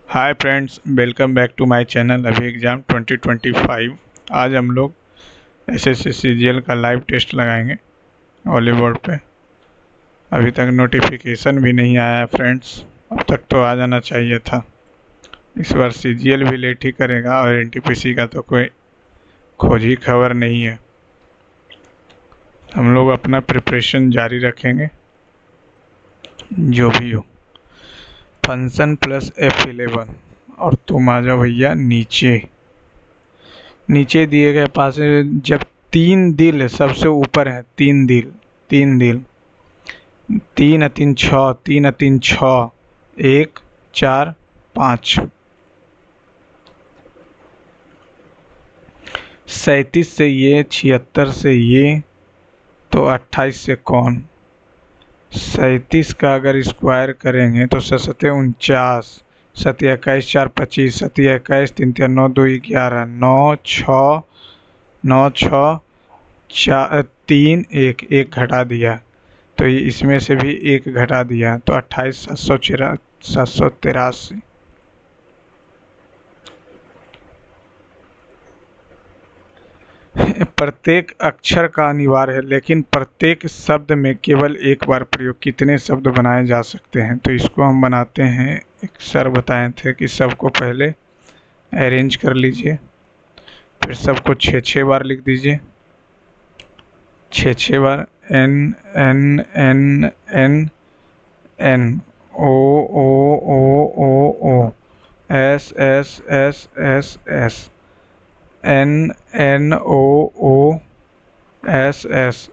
Hi friends, welcome back to my channel अभी exam 2025। आज हम लोग एसएससी सीजीएल का लाइव टेस्ट लगाएंगे ओली बोर्ड पे। अभी तक नोटिफिकेशन भी नहीं आया है फ्रेंड्स, अब तक तो आ जाना चाहिए था। इस बार सीजीएल भी लेट ही करेगा और एनटीपीसी का तो कोई खोज ही खबर नहीं है। हम लोग अपना प्रिपरेशन जारी रखेंगे जो भी हो। फंक्शन प्लस F11 और तुम आ जाओ भैया नीचे। नीचे दिए गए पास जब तीन दिल सबसे ऊपर है, तीन दिल, तीन दिल, तीन तीन छः, तीन तीन छः, एक चार पाँच, 37 से ये, 76 से ये, तो 28 से कौन। 37 का अगर स्क्वायर करेंगे तो 7 49, 7 21 4 25, 7 21 3 3 9 2 11, 9 6, 9 6 4 3 1, एक घटा दिया तो ये इसमें से भी एक घटा दिया तो 28 783। प्रत्येक अक्षर का अनिवार्य है, लेकिन प्रत्येक शब्द में केवल एक बार प्रयोग। कितने शब्द बनाए जा सकते हैं, तो इसको हम बनाते हैं। एक सर बताए थे कि सबको पहले अरेंज कर लीजिए, फिर सबको 6 6 बार लिख दीजिए, 6 6 बार। N N N N N, O O O O O, S S S S S, N N O O, S S,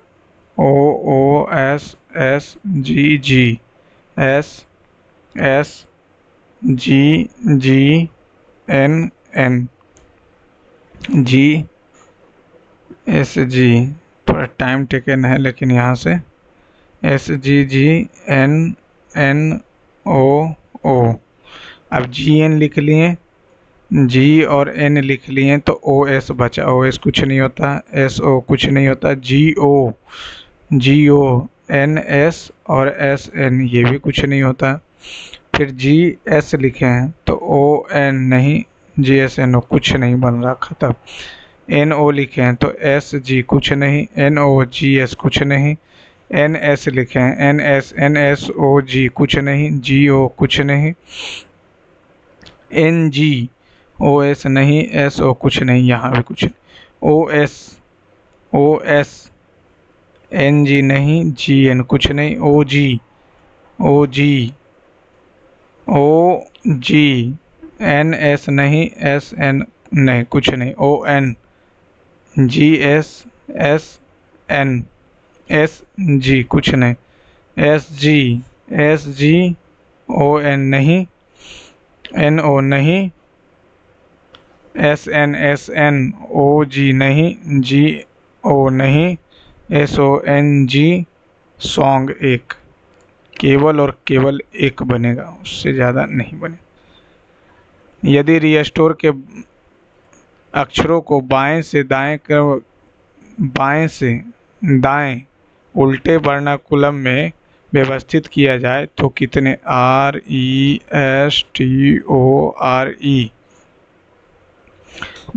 O O S S, G G, S S, G G, N N, G S G. थोड़ा time taken है लेकिन यहाँ से S G G, N N O O. अब G N लिख लिए, जी और N लिख लिए तो ओ एस बचा। ओ एस कुछ नहीं होता, एस ओ कुछ नहीं होता, जी O, G O, N S और एस एन ये भी कुछ नहीं होता। फिर जी एस लिखे हैं तो ओ एन नहीं, जी एस एन ओ कुछ नहीं बन रहा, ख़त्म। एन ओ लिखे हैं तो एस जी कुछ नहीं, एन ओ जी एस कुछ नहीं। एन एस लिखे हैं, एन एस ओ जी कुछ नहीं, जी ओ कुछ नहीं। एन जी ओ एस नहीं, एस ओ कुछ नहीं, यहाँ भी कुछ नहीं। O S, O S, N G नहीं, जी एन कुछ नहीं, O G, O G, O G, N S नहीं, एस एन नहीं कुछ नहीं, O N, G S, S N, S G कुछ नहीं, S G, S G, O N नहीं, एन ओ नहीं, एस एन ओ जी नहीं, जी ओ नहीं, S O N G. Song एक, केवल और केवल एक बनेगा, उससे ज़्यादा नहीं बने। यदि रिस्टोर के अक्षरों को बाएं से दाएं कर, बाएं से दाएं उल्टे वर्णाकुलम में व्यवस्थित किया जाए तो कितने। RESTORE,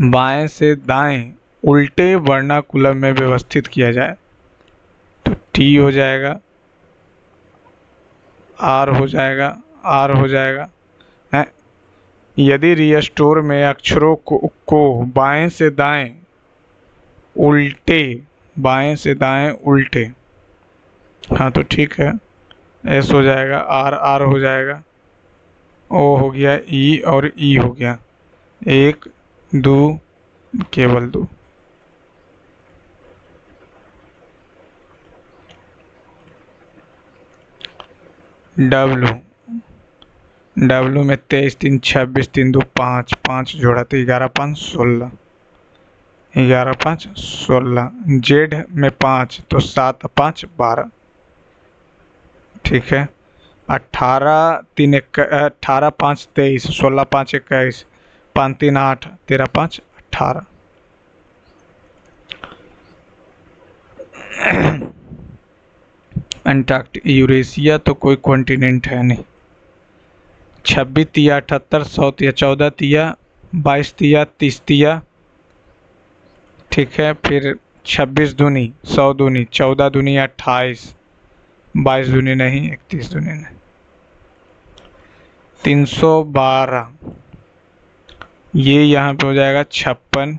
बाएं से दाएं उल्टे वर्णाकुलम में व्यवस्थित किया जाए तो टी हो जाएगा, आर हो जाएगा, आर हो जाएगा है। यदि रिस्टोर में अक्षरों को बाएं से दाएं उल्टे, बाएं से दाएं उल्टे, हाँ तो ठीक है, एस हो जाएगा, आर आर हो जाएगा, ओ हो गया, ई और ई हो गया, एक दो, केवल दो। डब्लू, डब्लू में 23 3 26 3 2 5, 5 जोड़ा तो 11 5 16, 11 5 16। जेड में 5 तो 7 5 12, ठीक है। 18 3 18 5 23, 16 5 21, 5 3 8, 13 5 18। अंटार्कटिका, यूरेशिया तो कोई कॉन्टिनेंट है नहीं, 26 तिया 78, 100 तिया 14 तिया 22 तिया 30 तिया, ठीक है। फिर 26 दूनी 100 दूनी 14 दूनी 28, 22 दूनी नहीं 31 दूनी नहीं, 312। ये यहाँ पे हो जाएगा 56,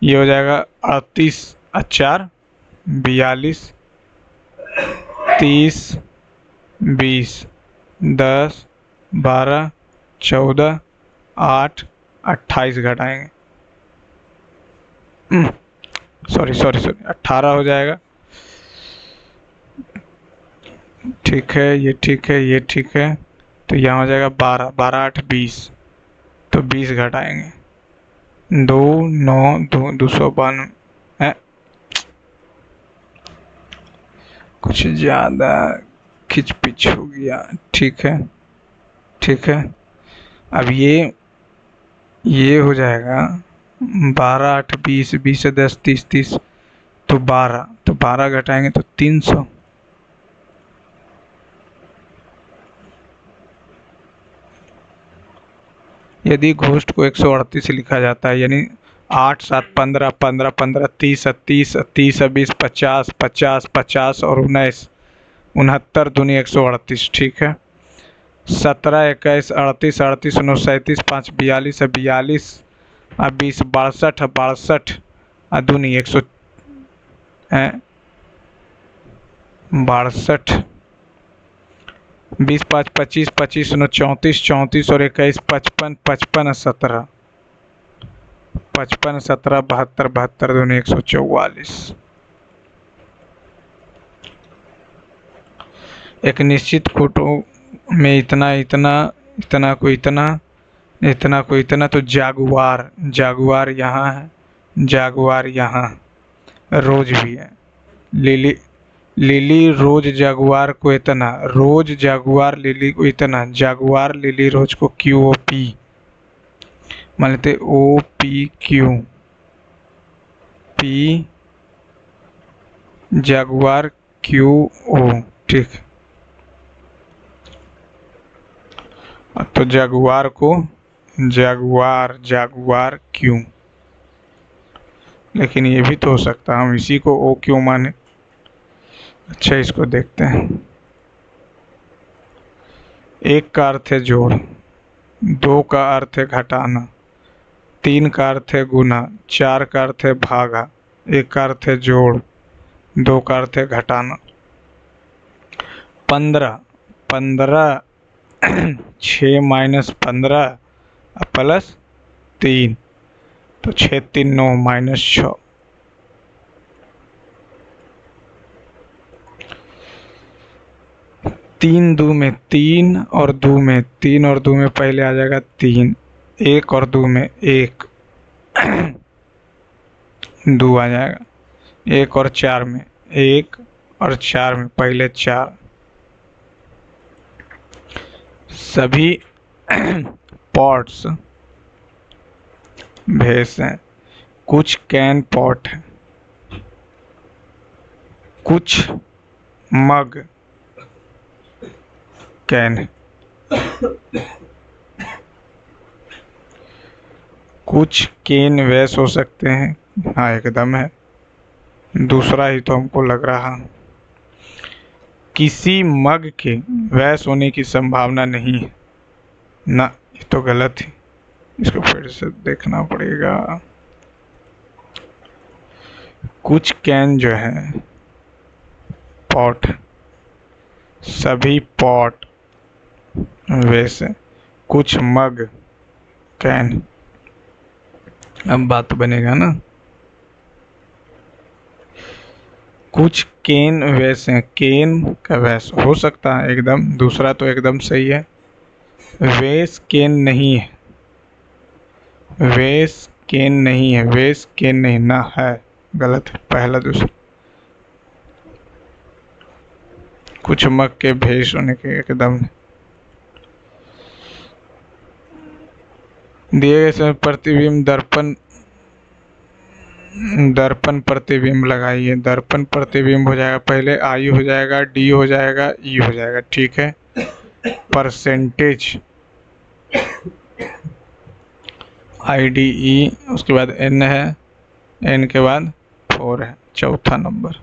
ये हो जाएगा 38 4 42, 30 20 10 12 14 8 28 घटाएंगे, सॉरी 18 हो जाएगा, ठीक है। ये ठीक है, ये ठीक है। तो यहाँ हो जाएगा 12, 12 8 20, तो 20 घटाएंगे, 2 9 2 292 है, कुछ ज़्यादा खिचपिच हो गया, ठीक है ठीक है। अब ये हो जाएगा 12 8 20, 20 से 10 30 30, तो 12, तो 12 घटाएंगे तो 300। यदि घोष्ट को 138 लिखा जाता है, यानी 8 7 15 15 15 30 30 30 20 50 50 50 और 19 69 दूनी 138, ठीक है। 17 21 38 38 59 5 42 42 20 62 62 दूनी 162, 20 5 25 25 34 34 और 21 55 55 17 55 17 72 72 दूनी 144। एक निश्चित फोटो में इतना इतना इतना को इतना इतना को इतना, तो जागुआर जागुआर यहाँ है, जागुआर यहाँ, रोज भी है, लिली लिली रोज जागुआर को इतना, रोज जागुआर लिली को इतना, जागुआर लिली रोज को QOP मान लेते, OPQ, P जागुआर QO, ठीक। तो जागुआर को जागुआर जागुआर क्यों, लेकिन ये भी तो हो सकता है हम इसी को O क्यों माने। अच्छा, इसको देखते हैं। 1 का अर्थ है जोड़, 2 का अर्थ है घटाना, 3 का अर्थ है गुना, 4 का अर्थ है भागा, 1 का अर्थ है जोड़, 2 का अर्थ है घटाना। 15 15 6 माइनस 15 प्लस 3, तो 6 3 9 माइनस 6। 3 2 में 3 और 2 में 3 और 2 में पहले आ जाएगा 3, 1 और 2 में 1 2 आ जाएगा, 1 और 4 में 1 और 4 में पहले 4। सभी पॉट्स भेस हैं, कुछ कैन पॉट हैं, कुछ मग कैन है, कुछ केन वैस हो सकते हैं, हाँ एकदम है, दूसरा ही तो हमको लग रहा। किसी मग के वैस होने की संभावना नहीं है ना, ये तो गलत है, इसको फिर से देखना पड़ेगा। कुछ कैन जो है पॉट, सभी पॉट वैसे, कुछ मग कैन, अब बात बनेगा ना। कुछ केन वैसे, केन का वैस हो सकता है एकदम, दूसरा तो एकदम सही है। वेस केन नहीं है, वेस केन नहीं है, वेस केन नहीं ना है, गलत है पहला दूसरा। कुछ मग के भेष होने के एकदम। दिए गए समय प्रतिबिंब दर्पण, दर्पण प्रतिबिंब लगाइए। दर्पण प्रतिबिंब हो जाएगा, पहले आई हो जाएगा, डी हो जाएगा, ई हो जाएगा, ठीक है। परसेंटेज IDE, उसके बाद N है, N के बाद 4 है, चौथा नंबर।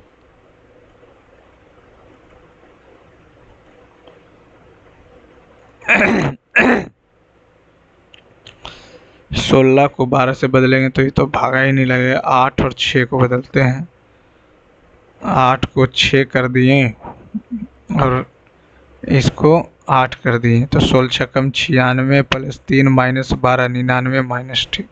सोलह को 12 से बदलेंगे तो ये तो भागा ही नहीं लगेगा। 8 और 6 को बदलते हैं, 8 को 6 कर दिए और इसको 8 कर दिए, तो 16 छक्कम 96 प्लस 3 माइनस 12 99 माइनस ठीक।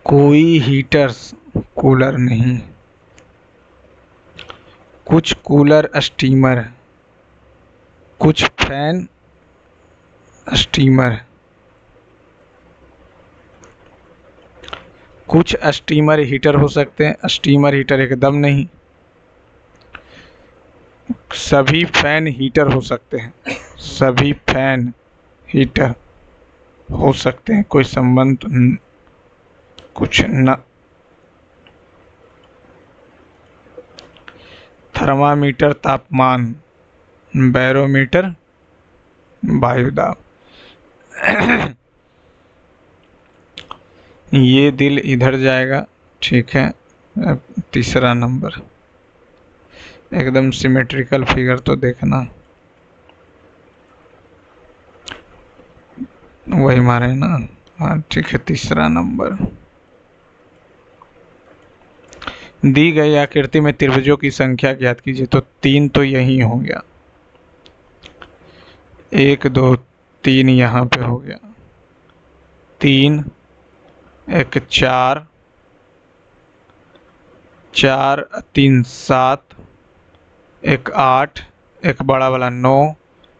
कोई हीटर्स कूलर नहीं, कुछ कूलर स्टीमर, कुछ फैन स्टीमर, कुछ स्टीमर हीटर हो सकते हैं, स्टीमर हीटर एकदम नहीं। सभी फैन हीटर हो सकते हैं, सभी फैन हीटर हो सकते हैं, कोई संबंध कुछ न। थर्मामीटर तापमान, बैरोमीटर वायुदाब। ये दिल इधर जाएगा, ठीक है। अब तीसरा नंबर, एकदम सिमेट्रिकल फिगर तो देखना, वही मारे ना। हाँ ठीक है, तीसरा नंबर। दी गई आकृति में त्रिभुजों की संख्या ज्ञात कीजिए, तो 3 तो यही हो गया, 1 2 3 यहाँ पे हो गया, 3 एक 4 4 3 7 एक 8 एक बड़ा वाला 9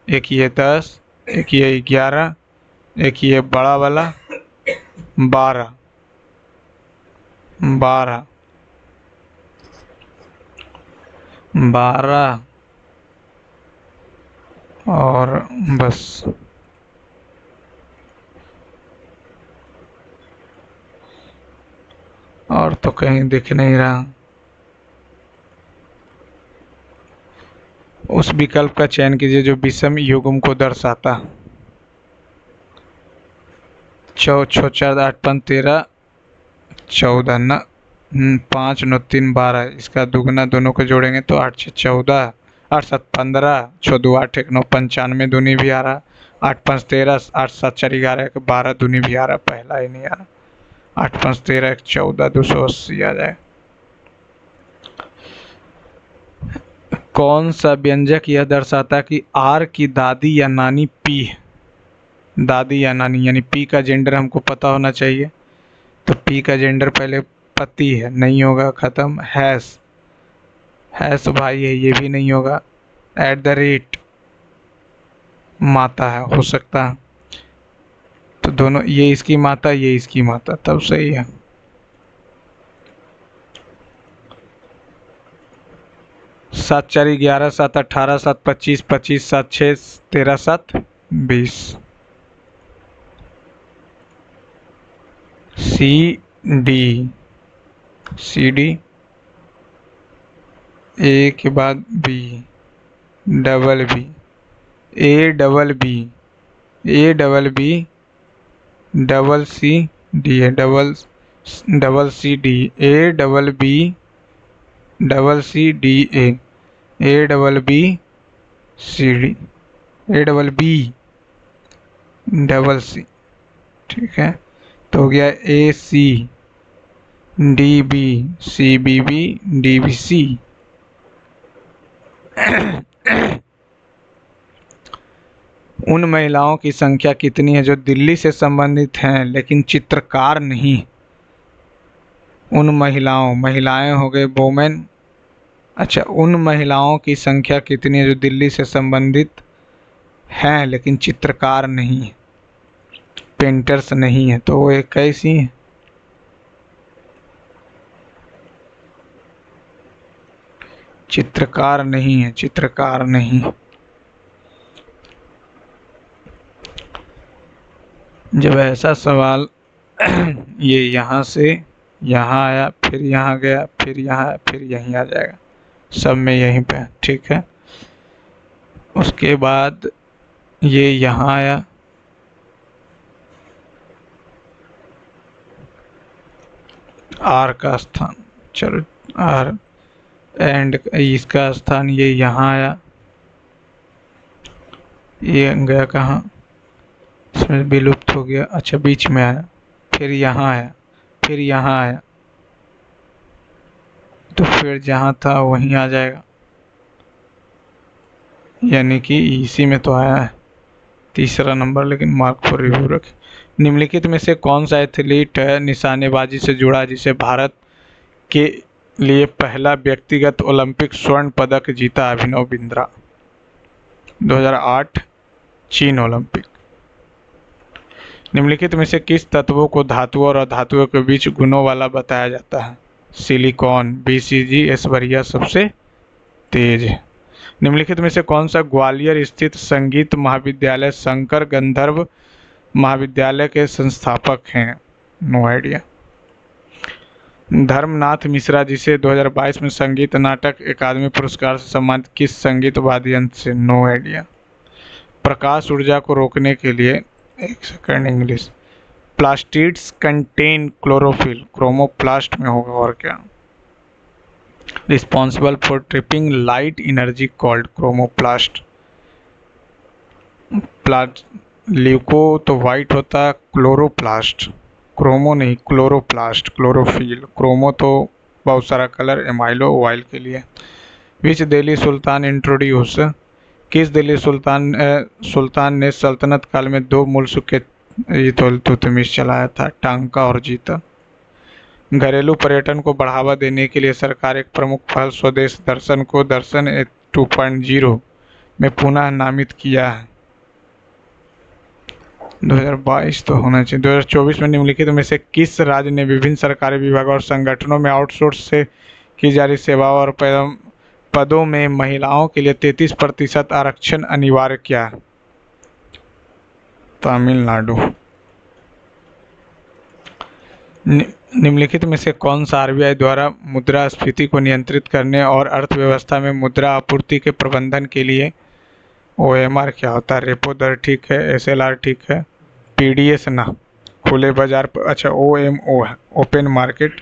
एक ये 10 एक ये 11 एक ये बड़ा वाला 12 12 12 और बस। और तो कहीं दिख नहीं रहा। उस विकल्प का चयन कीजिए जो विषम युग्म को दर्शाता। 4 4 8 5 13 14 न 5 9 3 12, इसका दुगना दोनों को जोड़ेंगे तो 8 6 14 8 7 15 6 2 8 1 9 95 दूनी भी आ रहा, 8 5 13 8 7 4 11 1 12 दूनी भी आ रहा, पहला ही नहीं आ रहा। 8 5 13 1 14 280 आ जाए। कौन सा व्यंजक यह दर्शाता कि आर की दादी या नानी पी, दादी या नानी, यानी पी का जेंडर हमको पता होना चाहिए, तो पी का जेंडर पहले पति है, नहीं होगा, खत्म। हैश, हैश भाई है, ये भी नहीं होगा। @ माता है, हो सकता है, तो दोनों, ये इसकी माता ये इसकी माता, तब सही है। सात 4 11 7 18 7 25 25 7 6 13 7 20। सी डी ए के बाद B, double B, A double B, A double B, double C D है, double C D, A double B, double C D A double B C D, A double B double C, ठीक है। तो हो गया A C D B C B B D B C. उन महिलाओं की संख्या कितनी है जो दिल्ली से संबंधित हैं लेकिन चित्रकार नहीं। उन महिलाओं, महिलाएं हो गए वोमेन। अच्छा, उन महिलाओं की संख्या कितनी है जो दिल्ली से संबंधित हैं लेकिन चित्रकार नहीं है, पेंटर्स नहीं है, तो वो 21 ही है। चित्रकार नहीं है, चित्रकार नहीं। जब ऐसा सवाल ये यहाँ से यहाँ आया, फिर यहाँ गया, फिर यहाँ, फिर यहीं आ जाएगा, सब में यहीं पे, ठीक है। उसके बाद ये यहाँ आया, आर का स्थान, चलो आर, एंड इसका स्थान ये यहाँ आया, ये गया कहाँ, इसमें विलुप्त हो गया, अच्छा बीच में आया, फिर यहाँ आया, फिर यहाँ आया, तो फिर जहाँ था वहीं आ जाएगा, यानी कि इसी में तो आया है तीसरा नंबर, लेकिन मार्क फॉर रिव्यू रखें। निम्नलिखित में से कौन सा एथलीट है निशानेबाजी से जुड़ा जिसे भारत के लिए पहला व्यक्तिगत ओलंपिक स्वर्ण पदक जीता? अभिनव बिंद्रा, 2008 चीन ओलंपिक। निम्नलिखित में से किस तत्वों को धातुओं और अधातुओं के बीच गुणों वाला बताया जाता है? सिलिकॉन, BCG, ऐश्वर्या सबसे तेज है। निम्नलिखित में से कौन सा ग्वालियर स्थित संगीत महाविद्यालय शंकर गंधर्व महाविद्यालय के संस्थापक हैं? No idea. धर्मनाथ मिश्रा, जिसे 2022 में संगीत नाटक अकादमी पुरस्कार से सम्मानित, किस संगीत वाद्य यंत्र से? No idea. प्रकाश ऊर्जा को रोकने के लिए, एक second, English, plastids contain chlorophyll, chromoplast में होगा और क्या? Responsible for tripping light energy called chromoplast. Leuco तो वाइट होता, क्लोरोप्लास्ट, क्रोमो नहीं, क्लोरोप्लास्ट, क्लोरोफिल, क्रोमो तो बहुत सारा कलर, एमाइलो ऑयल के लिए। विच दिल्ली सुल्तान इंट्रोड्यूस, किस दिल्ली सुल्तान ने सल्तनत काल में 2 मुल्क के इल्तुतमिश चलाया था? टांका और जीता। घरेलू पर्यटन को बढ़ावा देने के लिए सरकार एक प्रमुख पहल स्वदेश दर्शन को दर्शन 2.0 में पुनः नामित किया है। 2022 तो होना चाहिए। 2024 में निम्नलिखित में से किस राज्य ने विभिन्न सरकारी विभागों और संगठनों में आउटसोर्स से की जा रही सेवाओं और पदों में महिलाओं के लिए 33% आरक्षण अनिवार्य किया? तमिलनाडु। निम्नलिखित में से कौन सा RBI द्वारा मुद्रास्फीति को नियंत्रित करने और अर्थव्यवस्था में मुद्रा आपूर्ति के प्रबंधन के लिए? OMR क्या होता है? रेपो दर ठीक है, SLR ठीक है, PDS ना, खुले बाजार पर, अच्छा OMO है, ओपन मार्केट।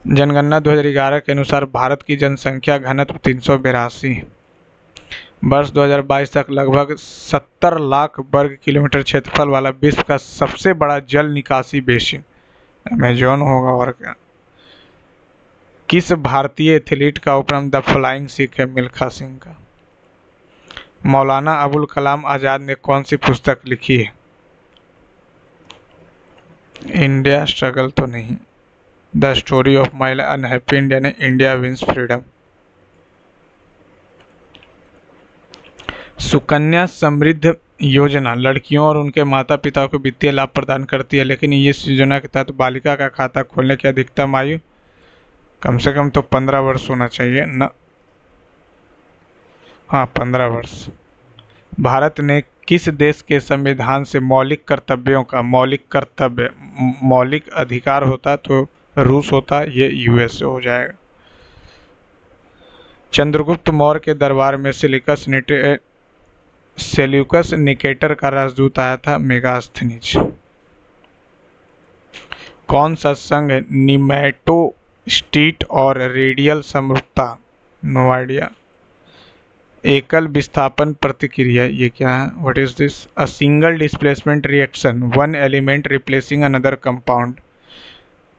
जनगणना 2011 के अनुसार भारत की जनसंख्या घनत्व 382। वर्ष 2022 तक लगभग 70 लाख वर्ग किलोमीटर क्षेत्रफल वाला विश्व का सबसे बड़ा जल निकासी बेसिन अमेजोन होगा और क्या? किस भारतीय एथलीट का उपनाम द फ्लाइंग सिख है? मिल्खा सिंह का। मौलाना अबुल कलाम आज़ाद ने कौन सी पुस्तक लिखी है? इंडिया स्ट्रगल तो नहीं, the story of my unhappy India ने इंडिया विंस फ्रीडम। सुकन्या समृद्ध योजना लड़कियों और उनके माता पिता को वित्तीय लाभ प्रदान करती है, लेकिन इस योजना के तहत बालिका का खाता खोलने की अधिकतम आयु कम से कम तो 15 वर्ष होना चाहिए ना? हाँ, 15 वर्ष। भारत ने किस देश के संविधान से मौलिक कर्तव्यों का, मौलिक अधिकार होता तो रूस होता, ये US हो जाएगा। चंद्रगुप्त मौर्य के दरबार में सेल्यूकस निकेटर का राजदूत आया था? मेगास्थनीज। कौन सा संघ निमेटोस्टीट और रेडियल समरूपता? No idea. एकल विस्थापन प्रतिक्रिया, ये क्या है? What is this? A single displacement reaction, one element replacing another compound,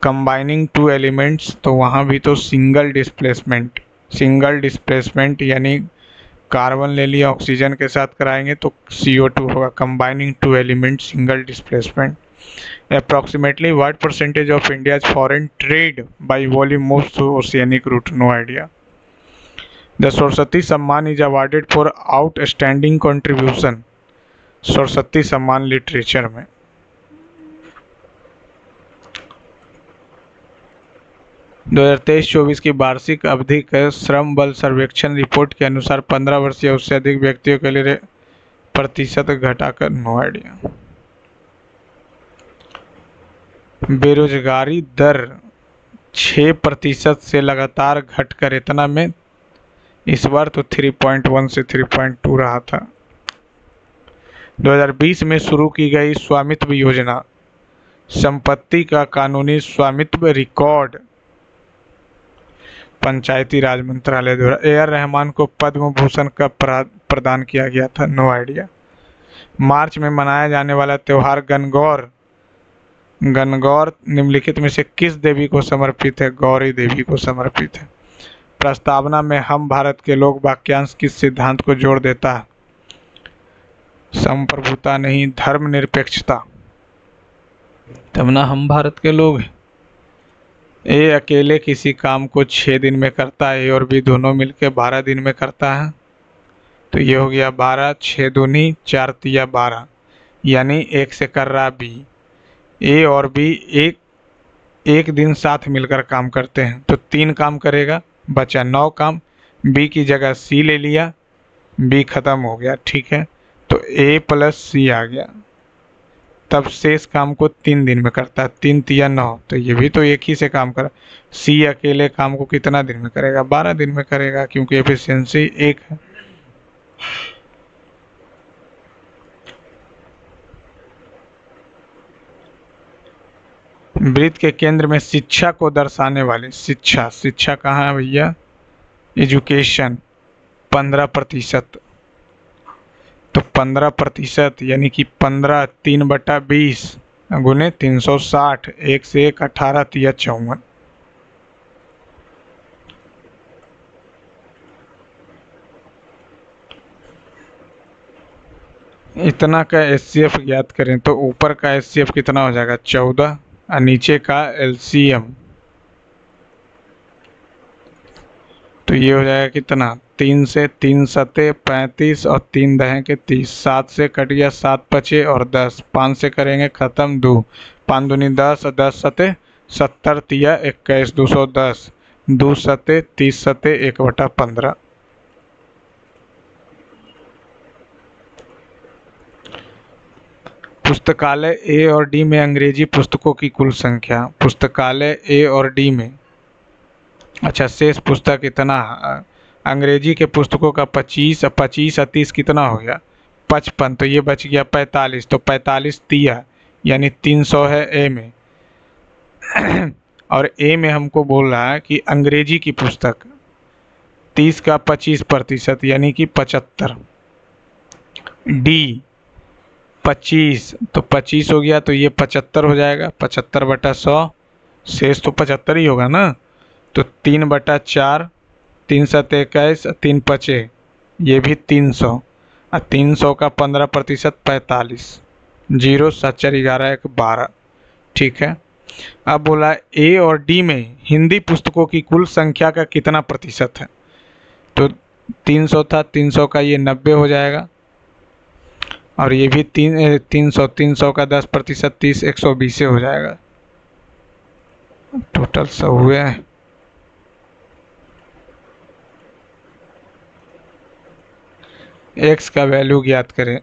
combining 2 elements, तो वहाँ भी तो सिंगल डिस्प्लेसमेंट यानी कार्बन ले लिया ऑक्सीजन के साथ कराएंगे तो CO2 होगा, combining 2 element, single displacement. Approximately what percentage of India's foreign trade by volume moves through oceanic route? No idea. The Saraswati Samman is awarded for outstanding contribution, Saraswati Samman literature में। दो 2023-24 की वार्षिक अवधि के श्रम बल सर्वेक्षण रिपोर्ट के अनुसार 15 वर्ष या उससे अधिक व्यक्तियों के लिए प्रतिशत घटाकर, नो आइडिया। बेरोजगारी दर 6% से लगातार घटकर इतना में इस बार तो 3.1 से 3.2 रहा था। 2020 में शुरू की गई स्वामित्व योजना, संपत्ति का कानूनी स्वामित्व रिकॉर्ड, पंचायती राज मंत्रालय द्वारा। ए.आर. रहमान को पद्म भूषण कब प्रदान किया गया था? No idea. मार्च में मनाया जाने वाला त्योहार गणगौर निम्नलिखित में से किस देवी को समर्पित है? गौरी देवी को समर्पित है। प्रस्तावना में हम भारत के लोग वाक्यांश किस सिद्धांत को जोड़ देता है? संप्रभुता नहीं, धर्मनिरपेक्षता। तब ना हम भारत के लोग हैं। ए अकेले किसी काम को 6 दिन में करता है, ए और बी दोनों मिलकर 12 दिन में करता है। तो ये हो गया 12, 6 दूनी 4 तिया 12, यानी 1 से कर रहा बी। ए और बी एक दिन साथ मिलकर काम करते हैं, तो 3 काम करेगा, बचा 9 काम। बी की जगह सी ले लिया, बी खत्म हो गया, ठीक है। तो ए प्लस सी आ गया, तब शेष काम को 3 दिन में करता है। 3 तिया 9, तो ये भी तो एक ही से काम करा। सी अकेले काम को कितना दिन में करेगा? 12 दिन में करेगा, क्योंकि एफिशिएंसी 1 है। वृत्त के केंद्र में शिक्षा को दर्शाने वाली, शिक्षा कहाँ है भैया? एजुकेशन, 15%। तो 15% यानी कि 15 3/20 गुने 360, 1 से 1 18 तिया 54। इतना का एचसीएफ ज्ञात करें तो ऊपर का एचसीएफ कितना हो जाएगा? 14, और नीचे का एलसीएम तो ये हो जाएगा कितना? 3 से 3 सते 35 और 3 दहें के 30, 7 से कट गया 7 बचे और 10, 5 से करेंगे ख़त्म 2, 5 दूनी 10 और 10 सते 70 तिया 21, 210, 2 सते 30 सते 1/15। पुस्तकालय ए और डी में अंग्रेजी पुस्तकों की कुल संख्या। पुस्तकालय ए और डी में, अच्छा, शेष पुस्तक इतना, अंग्रेजी के पुस्तकों का 25 और 25 और 30 कितना हो गया? 55, तो ये बच गया 45, तो 45 तिया यानी 300 है ए में। और ए में हमको बोल रहा है कि अंग्रेजी की पुस्तक 30 का 25% यानी कि 75। डी 25, तो 25 हो गया, तो ये 75 हो जाएगा, 75/100, शेष तो 75 ही होगा ना। तो 3/4, 3 सते 21, 3 पचे, ये भी 300, और 300 का 15% 45, 0 7 4 11 1 12, ठीक है। अब बोला ए और डी में हिंदी पुस्तकों की कुल संख्या का कितना प्रतिशत है? तो 300 था, 300 का ये 90 हो जाएगा, और ये भी 300 का 10% 30, 120 से हो जाएगा। टोटल 100 हुए हैं। एक्स का वैल्यू ज्ञात करें।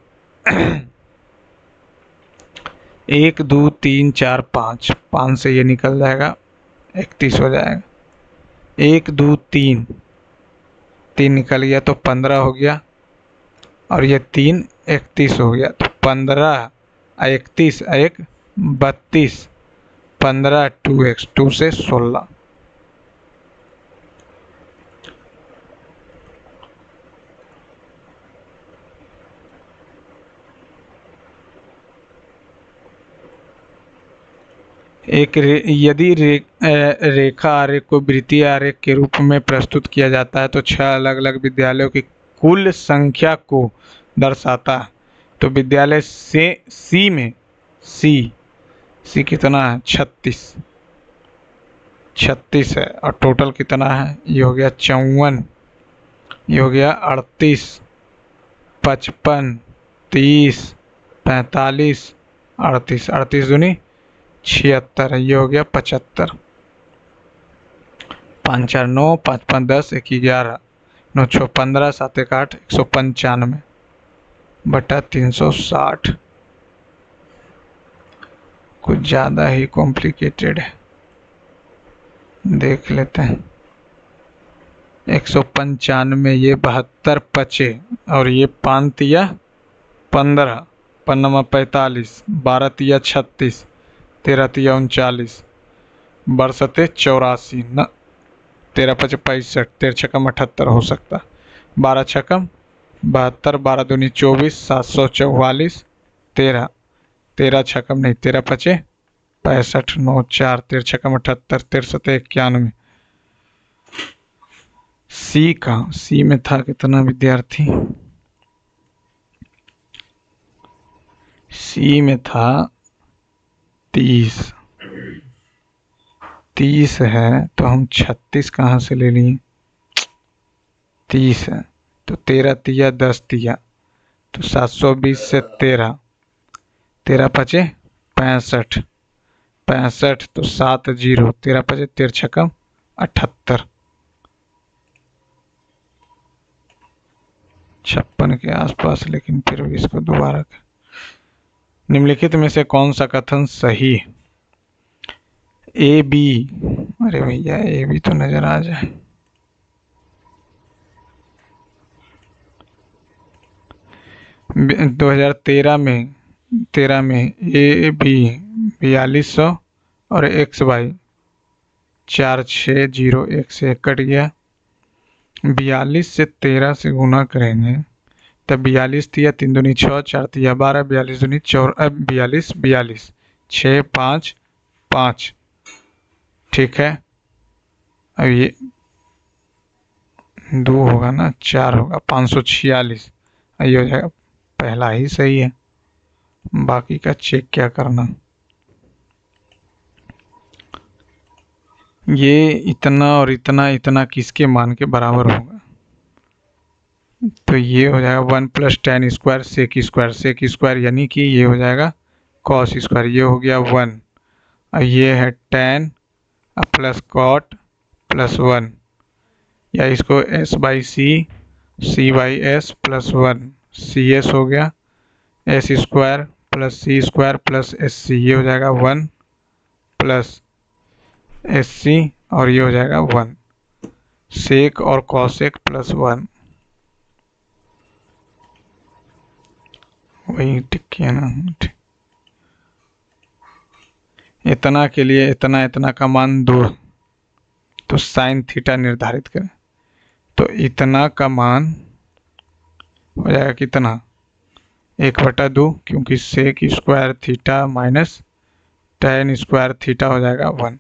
1 2 3 4 5, 5 से ये निकल जाएगा, 31 हो जाएगा। 1 2 3 निकल गया तो 15 हो गया, और ये 3 31 हो गया, तो 15 31 1 32, 15 2x, 2 से 16। यदि रेखा आरेख को वृत्तीय आरेख के रूप में प्रस्तुत किया जाता है तो 6 अलग अलग विद्यालयों की कुल संख्या को दर्शाता है। तो विद्यालय से सी में सी कितना है? 36 है, और टोटल कितना है? ये हो गया 54, ये हो गया 38, 55, 30, 45, 38, 38 दूनी 76, ये हो गया 75, 5 4 9, 5 5 10, 1 11, 9 6 15, 7 1 8, 195 बटा 360। कुछ ज़्यादा ही कॉम्प्लिकेटेड है। देख लेते हैं। 195, ये 72 पचे, और ये 5 तिया 15, 5 45, 12 तिया 36, 13 तिया 39, बरसते 84 न, 13 पचे 65, 13 छकम 78 हो सकता। 12 छकम 72, 12 दूनी 24, 744, 13, 13 छकम नहीं, 13 पचे 65, 9 4, 13 छकम 78, 13 सते 91। सी कहाँ, सी में था कितना विद्यार्थी? सी में था 30। 30 है तो हम 36 कहाँ से ले लिए? 30 है तो 13 तिया 10 तिया, तो 720 से 13, 13 पचे 65, 65 तो 7 जीरो, 13 पचे 13 छकम 78, 56 के आसपास, लेकिन फिर भी इसको दोबारा कर। निम्नलिखित में से कौन सा कथन सही है? ए बी, अरे भैया ए बी तो नजर आ जाए। दो 2013 में ए बी 4200 और एक्स वाई 4601 से कट गया। 42 से 13 से गुना करेंगे तब 42 तिया 3 दूनी 6, 4 तिया 12, 42 दूनी 4, 42 42, 6 5 5, ठीक है। अब ये 2 होगा ना, 4 होगा, 546, ये हो जाएगा। पहला ही सही है, बाकी का चेक क्या करना। ये इतना और इतना इतना किसके मान के बराबर होगा? तो ये हो जाएगा 1 + tan square sec square, sec square यानी कि ये हो जाएगा कॉस स्क्वायर, ये हो गया 1, और ये है tan प्लस कॉट प्लस 1, या इसको s/c, c/s प्लस 1, cs हो गया, s square plus c square plus sc, ये हो जाएगा 1 प्लस sc, और ये हो जाएगा 1, सेक और कॉसेक प्लस 1, वही टिक है ना। इतना के लिए इतना इतना का मान 2, तो साइन थीटा निर्धारित करें। तो इतना का मान हो जाएगा कितना? 1/2, क्योंकि sec square theta minus tan square theta हो जाएगा 1।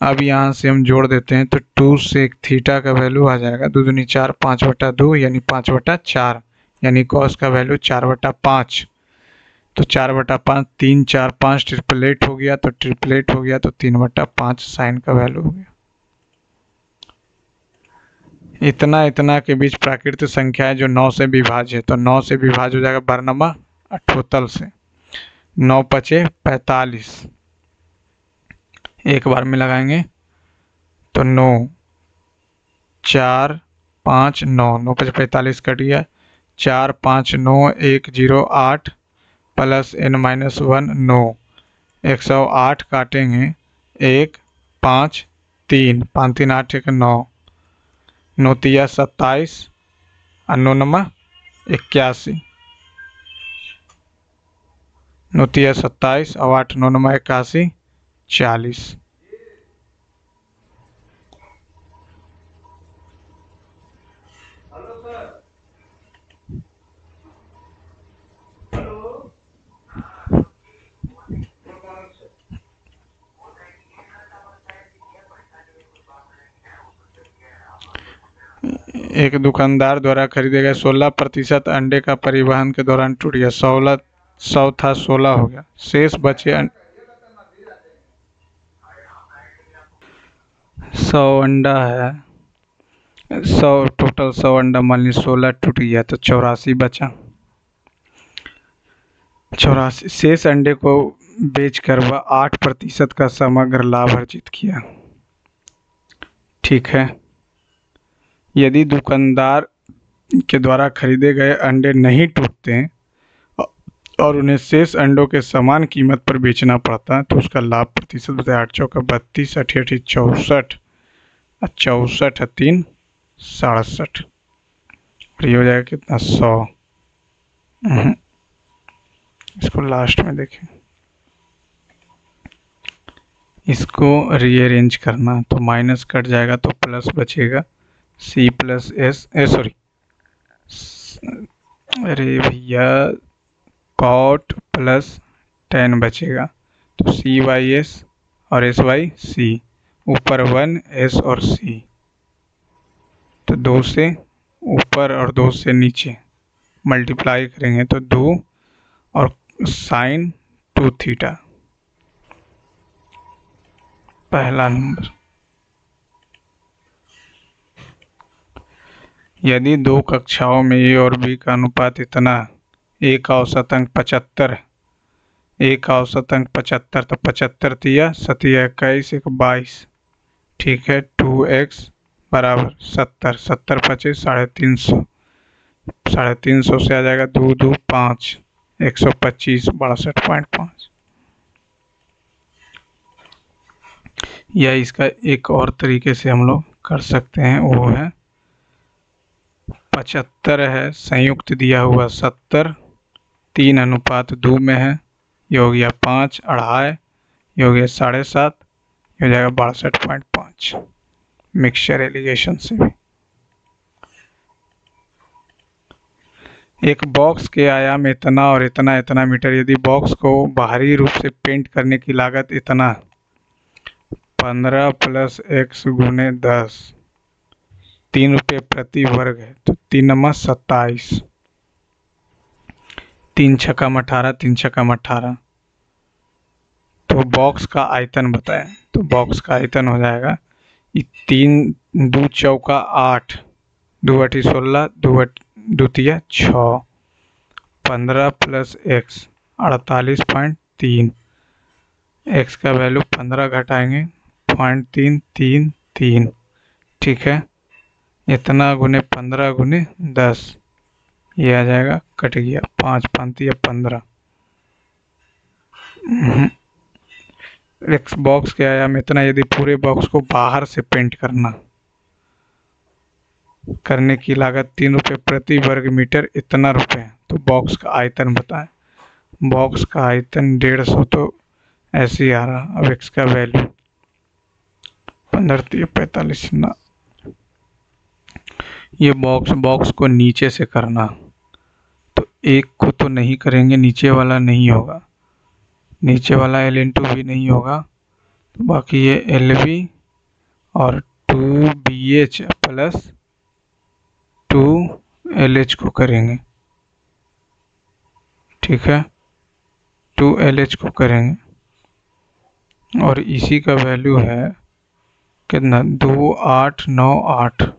अब यहाँ से हम जोड़ देते हैं तो 2 सेक थीटा का वैल्यू आ जाएगा 2 दूनी 4, 5/2 यानी 5/4, यानी कॉस का वैल्यू 4/5, तो 4/5, 3 4 5 ट्रिपलेट हो गया, तो ट्रिपलेट हो गया तो 3/5 साइन का वैल्यू हो गया। इतना इतना के बीच प्राकृतिक संख्या है जो 9 से विभाज्य है, तो 9 से विभाज्य हो जाएगा बरनमा अठोतल से। 9 पचे 45, एक बार में लगाएंगे तो 9 4 5 9, 9 पचे 45 कट गया, 4 5 9 1 0 8 प्लस n-1 9, 108 काटेंगे 1 5 3, 5 3 8 1 9, 9 तिया 27 और 9 नमा 81, 9 तिया 27 और 8 9 नमा 81, 40। एक दुकानदार द्वारा खरीदे गए 16% अंडे का परिवहन के दौरान टूट गया। 100 था 16 हो गया, शेष बचे 100 अंडा है, 100 टोटल 100 अंडा, मान ली 16 टूट गया तो 84 बचा। 84 शेष अंडे को बेचकर वह 8% का समग्र लाभ अर्जित किया। ठीक है, यदि दुकानदार के द्वारा खरीदे गए अंडे नहीं टूटते और उन्हें शेष अंडों के समान कीमत पर बेचना पड़ता है तो उसका लाभ प्रतिशत बताया 8 चौका 32, 88 64, 64 3 67, और ये हो जाएगा कितना 100। इसको लास्ट में देखें, इसको रीअरेंज करना तो माइनस कट जाएगा तो प्लस बचेगा, सी प्लस एस सॉरी अरे भैया कॉट प्लस टेन बचेगा तो सी बाई एस और एस बाई सी, ऊपर 1 एस और सी, तो 2 से ऊपर और 2 से नीचे मल्टीप्लाई करेंगे तो 2 और साइन 2 थीटा, पहला नंबर। यदि दो कक्षाओं में ए और बी का अनुपात इतना, ए का औसत अंक 75 है, ए का औसत अंक 75, तो 75 तिया 7 21 1 22, ठीक है। 2x बराबर 70, 70 25 350, 350 से आ जाएगा 2 2 5, 125 62.5। या इसका एक और तरीके से हम लोग कर सकते हैं, वो है 75 है संयुक्त दिया हुआ 70, 3:2 में है, ये हो गया 5, अढ़ाई, ये हो गया 7.5, ये हो जाएगा 62.5 मिक्सचर एलिगेशन से भी। एक बॉक्स के आयाम इतना और इतना इतना मीटर, यदि बॉक्स को बाहरी रूप से पेंट करने की लागत इतना 15 + x गुने 10, 3 रुपये प्रति वर्ग है, तो 3 × 27, 3 छक्का 18, 3 छक्का 18, तो बॉक्स का आयतन बताएं, तो बॉक्स का आयतन हो जाएगा 3 2 चौका 8, 2 8 16, 2 तिया 6, 15 + x 48.3, x का वैल्यू 15 घटाएंगे 0.333, ठीक है। इतना गुने 15 गुने 10, ये आ जाएगा, कट गया 5 5 या 15। एक्स बॉक्स के आयाम इतना, यदि पूरे बॉक्स को बाहर से पेंट करने की लागत 3 रुपये प्रति वर्ग मीटर, इतना रुपये, तो बॉक्स का आयतन बताएं। बॉक्स का आयतन 150, तो ऐसे ही आ रहा। अब एक्स का वैल्यू 15 45 ना, ये बॉक्स को नीचे से करना, तो एक को तो नहीं करेंगे, नीचे वाला नहीं होगा, नीचे वाला L/V नहीं होगा, तो बाकी ये LV और 2BH + 2LH को करेंगे, ठीक है, 2LH को करेंगे, और इसी का वैल्यू है कितना 2898,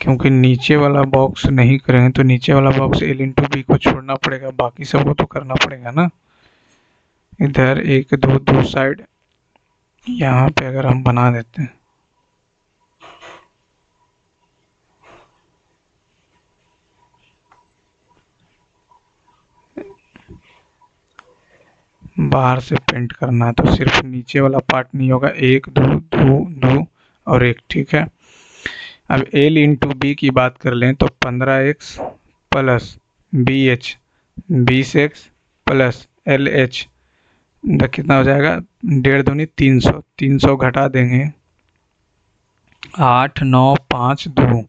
क्योंकि नीचे वाला बॉक्स नहीं करेंगे तो नीचे वाला बॉक्स L/B को छोड़ना पड़ेगा, बाकी सबको तो करना पड़ेगा ना। इधर 1 2 2 साइड यहाँ पे अगर हम बना देते हैं, बाहर से पेंट करना है तो सिर्फ नीचे वाला पार्ट नहीं होगा, 1 2 2 2 और 1, ठीक है। अब L/B की बात कर लें तो 15x + BH 20x + LH, कितना हो जाएगा, 1.5 दूनी 300, 300 घटा देंगे 8 9 5 2,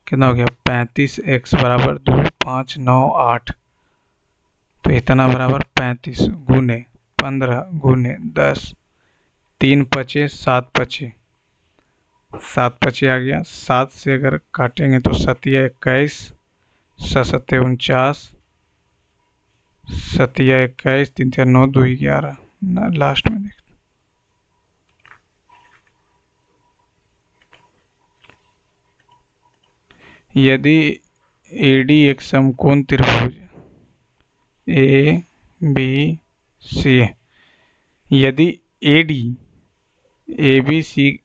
कितना हो गया 35x बराबर 2 5 9 8, तो इतना बराबर 35 गुने 15 गुने 10, 3 पचे 7 पचे, 7 पचे आ गया, 7 से अगर काटेंगे तो 7 या 21, 7 49, 7 या 21, 3 या 9 2 11 ना, लास्ट में देखते। यदि AD एक समकोण त्रिभुज ABC, यदि AD ABC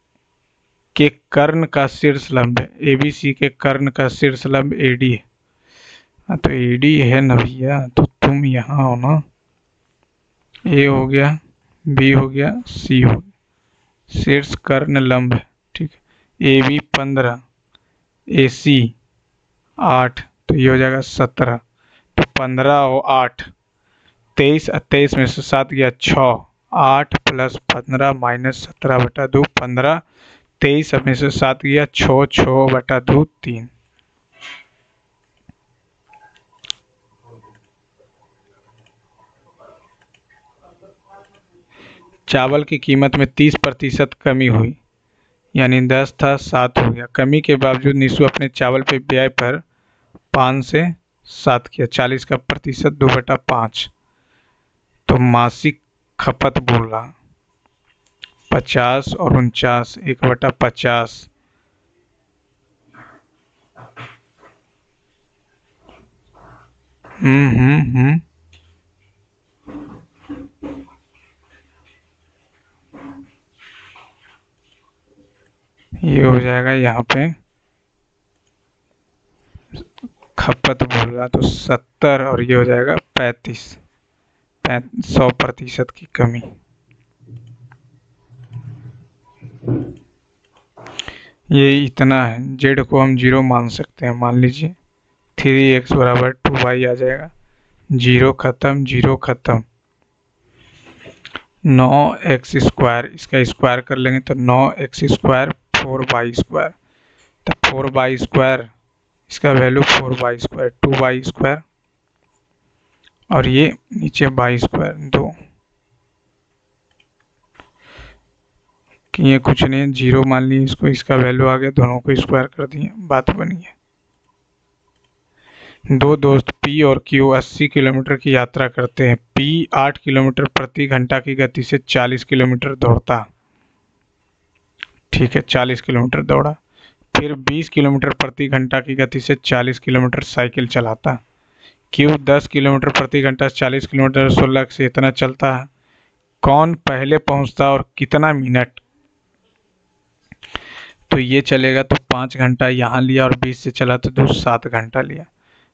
के कर्ण का शीर्ष लंब है, ABC के कर्ण का शीर्ष लंब AD है, हाँ तो एडी है ना भैया, तो तुम यहाँ हो ना। ए हो गया, बी हो गया, सी हो गया। शीर्ष कर्ण लंब है, ठीक है। ए बी 15, ए सी 8, तो ये हो जाएगा 17। तो 15 और 8 23, 23 में से 7 गया 6, 8 प्लस 15 माइनस 17/2 15, 23 में से 7 गया 6, 6/2 3। चावल की कीमत में 30% कमी हुई, यानी 10 था 7 हो गया। कमी के बावजूद निशु अपने चावल पे व्यय पर 5 से 7 किया, 40 का प्रतिशत 2/5। तो मासिक खपत बोला 50 और 49, 1/50। हम्म। ये हो जाएगा यहाँ पे खपत बोल रहा तो 70, और ये हो जाएगा 35, 100% की कमी। ये इतना है। जेड को हम 0 मान सकते हैं, मान लीजिए 3x बराबर 2y आ जाएगा। 0 खत्म, 0 खत्म। 9x², इसका स्क्वायर कर लेंगे तो 9x², 4y²। तो 4y², इसका वैल्यू 4y², 2y², और ये नीचे y², 2। कि ये कुछ नहीं, 0 मान ली इसको, इसका वैल्यू आ गया, दोनों को स्क्वायर कर दिए, बात बनी है। दो दोस्त P और Q 80 किलोमीटर की यात्रा करते हैं। P 8 किलोमीटर प्रति घंटा की गति से 40 किलोमीटर दौड़ता, ठीक है, 40 किलोमीटर दौड़ा। फिर 20 किलोमीटर प्रति घंटा की गति से 40 किलोमीटर साइकिल चलाता। Q 10 किलोमीटर प्रति घंटा 40 किलोमीटर 16 से इतना चलता है। कौन पहले पहुंचता और कितना मिनट? तो ये चलेगा तो 5 घंटा यहाँ लिया, और 20 से चला तो 7 घंटा लिया।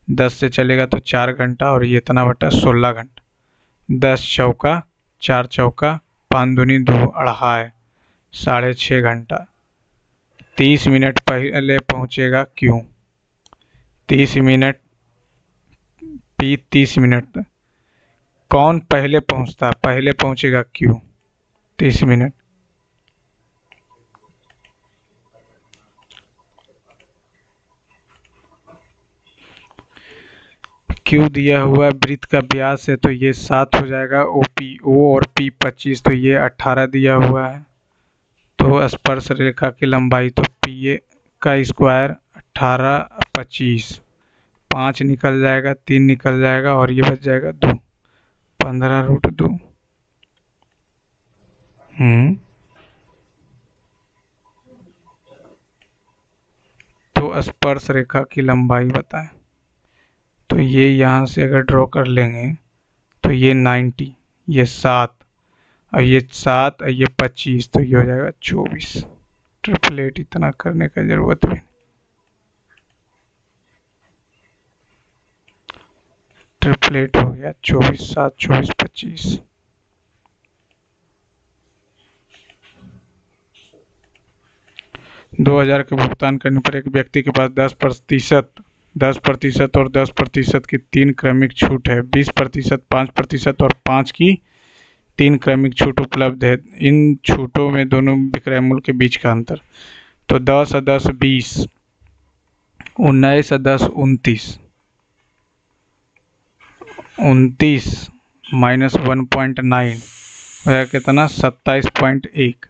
10 से चलेगा तो 4 घंटा, और ये इतना बटा 16 घंटा। 10 चौका 4 चौका 5 दूनी 2, अढ़ाई, 6.5 घंटा। 30 मिनट पहले पहुँचेगा क्यों? 30 मिनट, P 30 मिनट। कौन पहले पहुँचता, पहले पहुँचेगा क्यों? 30 मिनट। Q दिया हुआ वृत्त का व्यास है, तो ये 7 हो जाएगा। O और P 25, तो ये 18 दिया हुआ है। तो स्पर्श रेखा की लंबाई, तो PA का स्क्वायर 18, 25, 5 निकल जाएगा, 3 निकल जाएगा, और ये बच जाएगा 2, 15√2। तो स्पर्श रेखा की लंबाई बताएं। तो ये यहाँ से अगर ड्रॉ कर लेंगे तो ये 90, ये 7, और ये 7 और ये 25, तो ये हो जाएगा 24। ट्रिपलेट इतना करने का जरूरत भी नहीं। ट्रिपलेट हो गया 24, 7, 24, 25। $2000 के भुगतान करने पर एक व्यक्ति के पास 10% और 10% की 3 क्रमिक छूट है। 20%, 5% और 5 की 3 क्रमिक छूट उपलब्ध है। इन छूटों में दोनों विक्रय मूल्य के बीच का अंतर। तो 10 और 10 20, 19 और 10 29, 29 माइनस 1.9 कितना 27.1।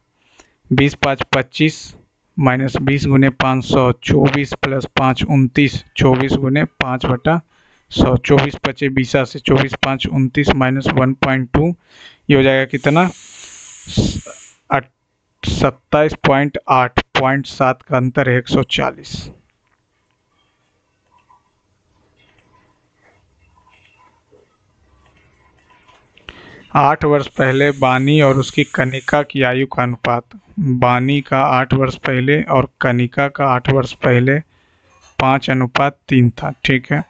20 5 25 माइनस 20 गुने 500, 24 प्लस 5 29, 24 गुने 5/100, 24 25 20 से 24 5 29 माइनस 1.2, ये हो जाएगा कितना 27.8, 0.7 का अंतर है 140। आठ वर्ष पहले बानी और उसकी कनिका की आयु का अनुपात। बानी का 8 वर्ष पहले और कनिका का 8 वर्ष पहले 5:3 था, ठीक है।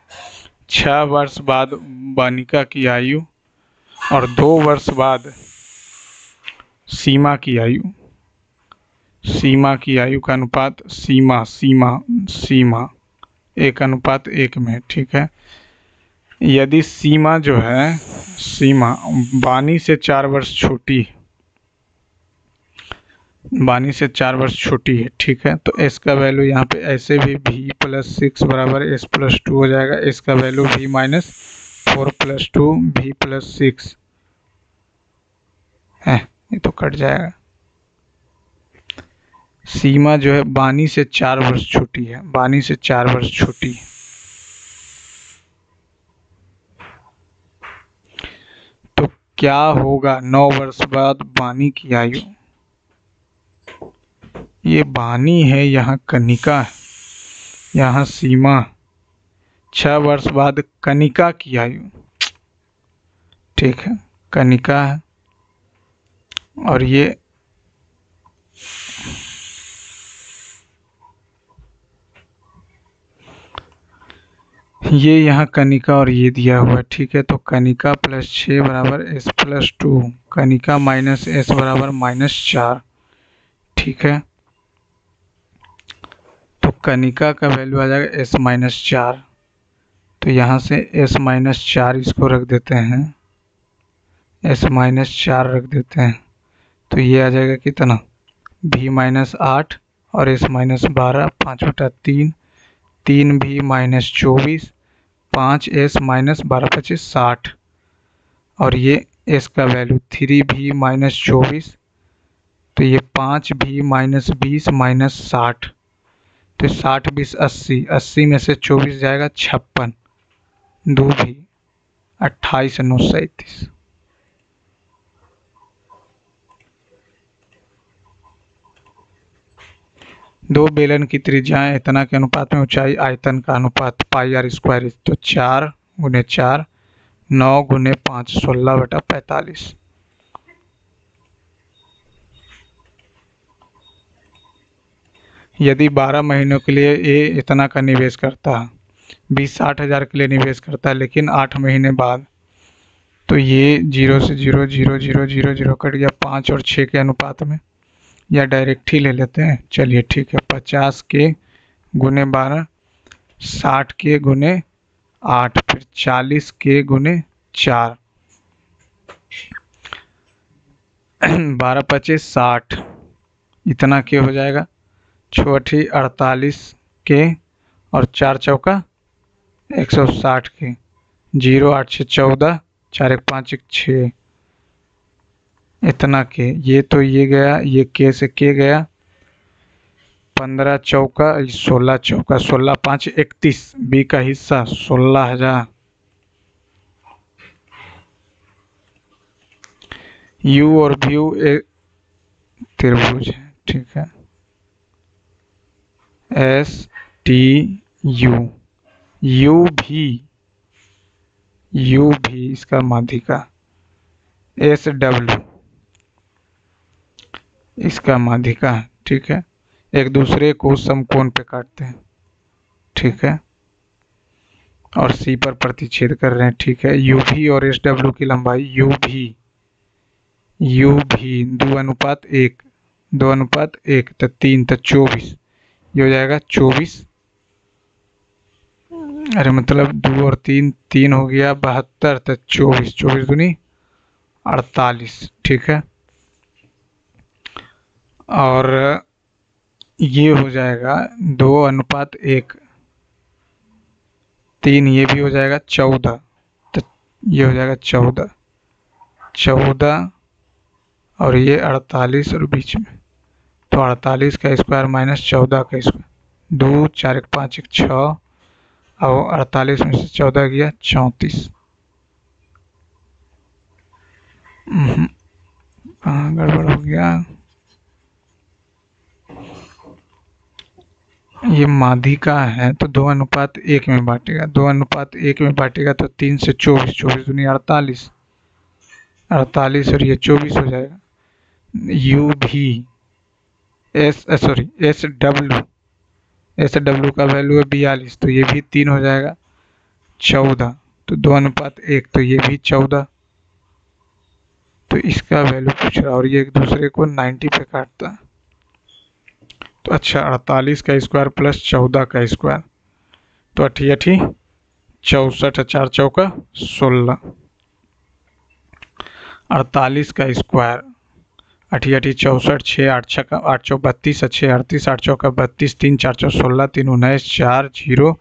6 वर्ष बाद बालिका की आयु और 2 वर्ष बाद सीमा की आयु। सीमा की आयु का अनुपात सीमा सीमा सीमा 1:1 में, ठीक है। यदि सीमा जो है, सीमा बानी से 4 वर्ष छोटी है, बानी से 4 वर्ष छोटी है, ठीक है, तो एस का वैल्यू यहाँ पे ऐसे भी v + 6 बराबर s + 2 हो जाएगा। एस का वैल्यू v - 4 + 2 v + 6 है, ये तो कट जाएगा। सीमा जो है बानी से 4 वर्ष छोटी है, बानी से 4 वर्ष छोटी है। तो क्या होगा 9 वर्ष बाद बानी की आयु। ये बानी है, यहाँ कनिका है, यहाँ सीमा। 6 वर्ष बाद कनिका की आयु, ठीक है, कनिका है। और ये यहाँ कनिका और ये दिया हुआ है, ठीक है। तो कनिका + 6 बराबर s + 2, कनिका - s बराबर -4, ठीक है। तो कनिका का वैल्यू आ जाएगा s - 4। तो यहाँ से s - 4 इसको रख देते हैं, s - 4 रख देते हैं। तो ये आ जाएगा कितना, v - 8 और s - 12, 5/3, 3v - 24, 5s - 12 × 25 60। और ये s का वैल्यू 3v - 24, तो ये 5v - 20 - 60। तो 60 20 80, 80 में से 24 जाएगा 56, 2v 28 9 37। दो बेलन की त्रिज्याएं इतना के अनुपात में ऊंचाई आयतन का अनुपात πr²। तो 4 × 4 9 × 5 16/45। यदि 12 महीनों के लिए ए इतना का निवेश करता है, बी 60,000 के लिए निवेश करता है, लेकिन 8 महीने बाद, तो ये 0 से 0 0 0 0 0 कट गया 5 और 6 के अनुपात में, या डायरेक्ट ही ले लेते हैं। चलिए ठीक है, 50 के × 12, 60 के × 8, फिर 40 के × 4, 12 × 25 60, इतना के हो जाएगा। 6 48 के और 4 चौका 160 के, 0 8 6 14, 4 1 5 1 6, इतना के। ये तो ये गया, ये के से के गया, 15 चौका 16 चौका 16 5 31, बी का हिस्सा 16,000। यू और व्यू एक त्रिभुज है, ठीक है, एस टी यू, यू भी इसका माध्यिका, एस डब्ल्यू इसका माध्यिका है, ठीक है। एक दूसरे को समकोण पे काटते हैं, ठीक है, और सी पर प्रतिच्छेद कर रहे हैं, ठीक है। यू भी और एस डब्ल्यू की लंबाई यू भी 2:1, 2:1 तो 3 तो 24, ये हो जाएगा 24। अरे मतलब 2 और 3, 3 हो गया 72, तो 24, 24 दूनी 48, ठीक है। और ये हो जाएगा 2:1, 3, ये भी हो जाएगा 14, तो ये हो जाएगा 14 और ये 48 और बीच में, तो 48 का स्क्वायर - 14 का स्क्वायर, 2 4 1 5 1 6, और 48 में से 14 गया 34। कहाँ गड़बड़ हो गया। ये माध्यिका है, तो 2:1 में बांटेगा, 2:1 में बांटेगा तो 3 से 24, 24 दूनी 48, 48 और ये 24 हो जाएगा। यू भी एस डब्ल्यू का वैल्यू है 42, तो ये भी 3 हो जाएगा। 14, तो 2:1, तो ये भी 14, तो इसका वैल्यू पूछ रहा, और ये एक दूसरे को 90 पे काटता है। तो अच्छा, 48 का स्क्वायर प्लस 14 का स्क्वायर, तो 88 64, 4 चौका 16, 48 का स्क्वायर, 88 64, 6 8 छक्का 8 चौक 32, 6 38, 8 चौका 32, 3 4 चौक 16, 3 19, 4 0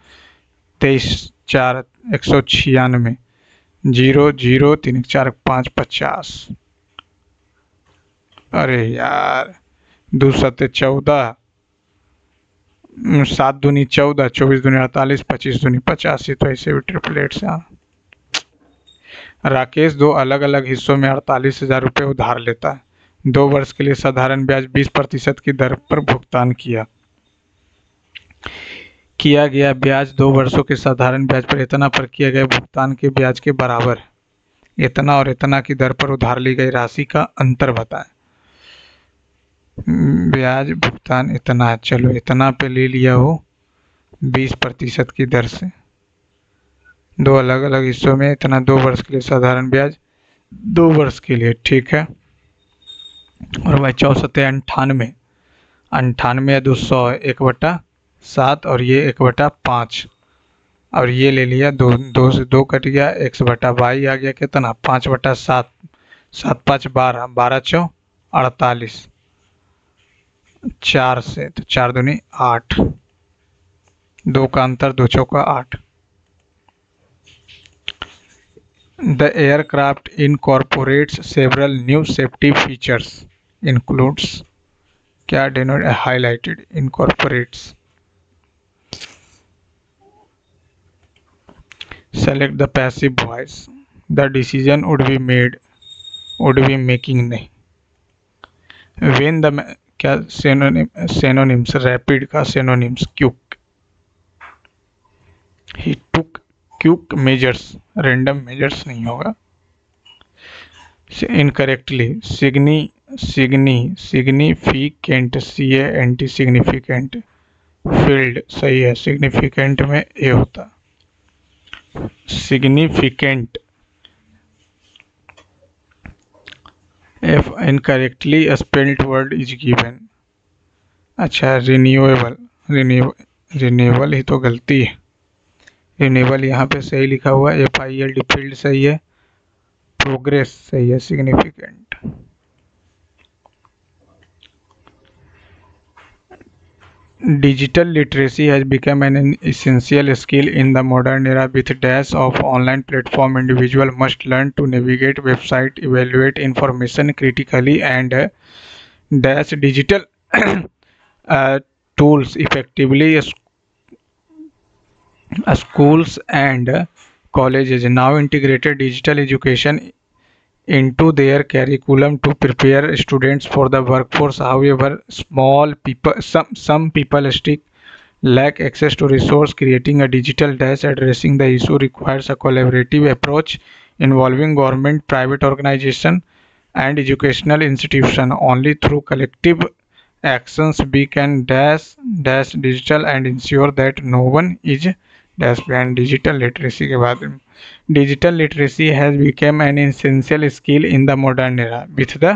23, 4 196, 0 0 3 4 5 50। अरे यार, 2 7 14, 7 दूनी 14, 24 दूनी 48, 25 दूनी 85, तो ऐसे भी ट्रिपलेट से। राकेश 2 अलग अलग हिस्सों में 48,000 रुपये उधार लेता है। 2 वर्ष के लिए साधारण ब्याज 20% की दर पर भुगतान किया गया ब्याज 2 वर्षों के साधारण ब्याज पर इतना पर किया गया भुगतान के ब्याज के बराबर है। इतना और इतना की दर पर उधार ली गई राशि का अंतर बताएं। ब्याज भुगतान इतना है, चलो इतना पे ले लिया हो 20% की दर से, 2 अलग अलग हिस्सों में इतना, 2 वर्ष के लिए साधारण ब्याज 2 वर्ष के लिए, ठीक है। और भाई 64 98, 98 200, 1/7, और ये 1/5, और ये ले लिया 2, 2 से 2 कट गया, x/y आ गया कितना 5/7, 7 5 12, 12 चौ 48, 4 से, तो 4 दूनी 8, 2 का अंतर 2 चौका 8। The aircraft incorporates several new safety features, includes, क्या denote highlighted, incorporates, select the passive voice, the decision would be making नहीं, when the, क्या synonyms, rapid का synonyms, quick, he took quick measures, random measures नहीं होगा। Incorrectly, significant, CANT significant, field सही है, significant में ए होता, significant. F incorrectly spelled word is given. अच्छा, रिन्यूएबल ही तो गलती है, रिन्यूएबल यहाँ पे सही लिखा हुआ है, FILD फील्ड सही है, प्रोग्रेस सही है, significant. Digital literacy has become an essential skill in the modern era. With dash of online platform, individual must learn to navigate website, evaluate information critically, and dash digital tools effectively. Schools and colleges now integrated digital education into their curriculum to prepare students for the workforce. However, some people still lack access to resource. Creating a digital dash addressing the issue requires a collaborative approach involving government, private organization, and educational institution. Only through collective actions we can dash digital and ensure that no one is dash banned. Digital literacy के बाद में, digital literacy has become an essential skill in the modern era. With the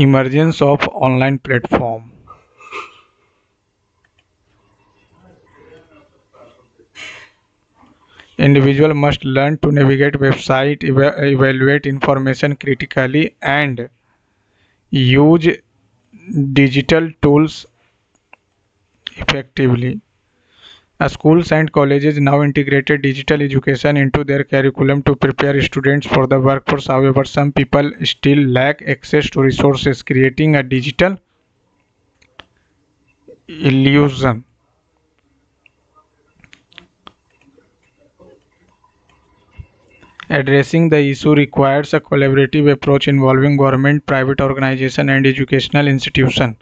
emergence of online platform, individual must learn to navigate website, evaluate information critically, and use digital tools effectively. Schools and colleges now integrated digital education into their curriculum to prepare students for the workforce. However, some people still lack access to resources. Creating a digital illusion. Addressing the issue requires a collaborative approach involving government, private organization, and educational institution.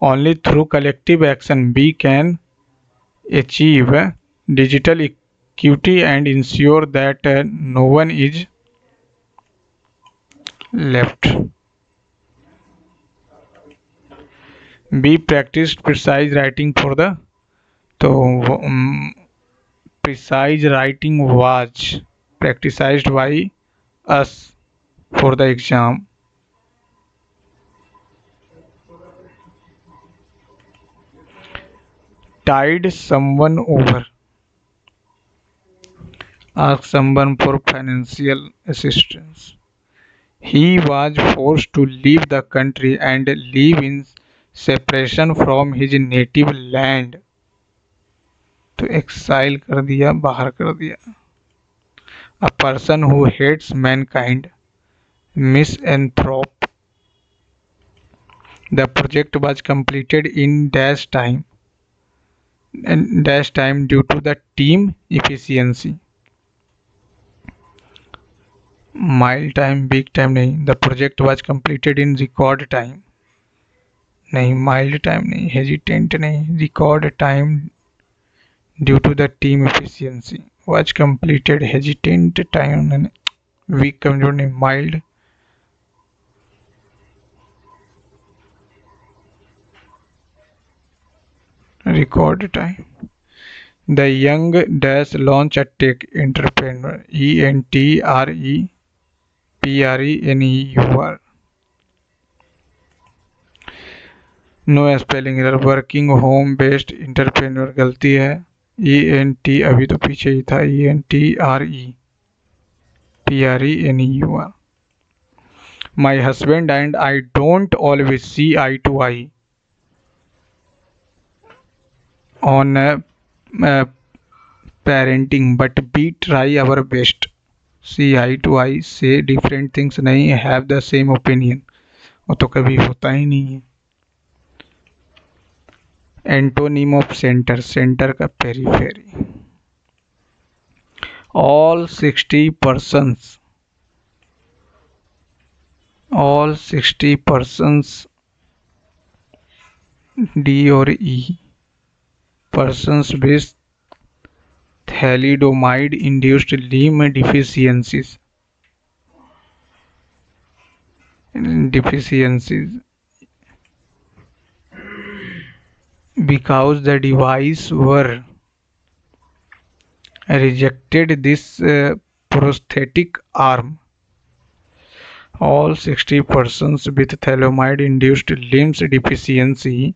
Only through collective action we can achieve digital equity and ensure that no one is left. We practiced precise writing for the, तो precise writing was practiced by us for the exam. Tied someone over. Asked someone for financial assistance. He was forced to leave the country and live in separation from his native land. तो exile कर दिया, बाहर कर दिया. A person who hates mankind. Misanthrope. The project was completed in dash time and dash time due to the team efficiency. Mile time, big time नहीं. The project was completed in record time. नहीं, mild time नहीं, hesitant नहीं, record time due to the team efficiency. Was completed hesitant time नहीं, weak कमजोर नहीं, mild. Record time. The young dash launch a tech entrepreneur. entrepreneur. No spelling error. Working home based entrepreneur गलती है. ENT अभी तो पीछे ही था. ENTREPRENEUR. My husband and I don't always see eye to eye on parenting, but we try our best. See eye to eye से different things नहीं, have the same opinion. वो तो कभी होता ही नहीं है. Antonym of centre. सेंटर का periphery. all 60 persons D और E persons with thalidomide induced limb deficiencies because the device were rejected this prosthetic arm. All 60 persons with thalidomide induced limbs deficiency